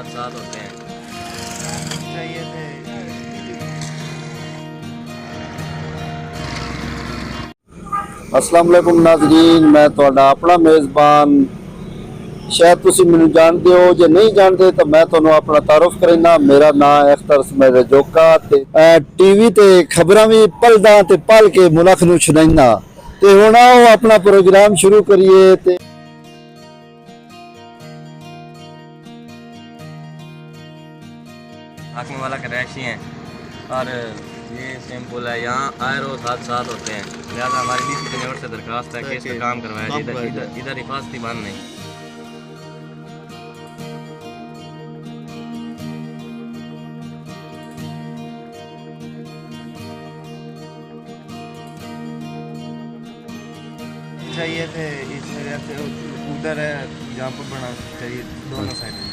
हादसात होते हैं। चाहिए थे। अस्सलाम वालेकुम नाज़रीन, मैं ਤੁਹਾਡਾ अपना मेज़बान। शायद तुसी मैनू जानते हो, जे नहीं जानते तो मैं ਤੁਹਾਨੂੰ अपना तारुफ करना। मेरा नाम है अख्तर इसमाइल जोका ते टीवी ते खबरां भी पलदा ते पल के मुल्क नू सुनाइना। ते हुण आओ अपना प्रोग्राम शुरू करिए। ते आँखने वाला करैशी हैं और ये सिंपल है। यहाँ आए रोज हादसात होते हैं, लिहाजा हमारी डीसी कन्योर से दरख्वास्त है कि इस पर काम करवाया जाए। इधर हिफाजती बंद नहीं। चाहिए थे इस जगह से उधर है जहाँ पर बना चाहिए दोनों साइड।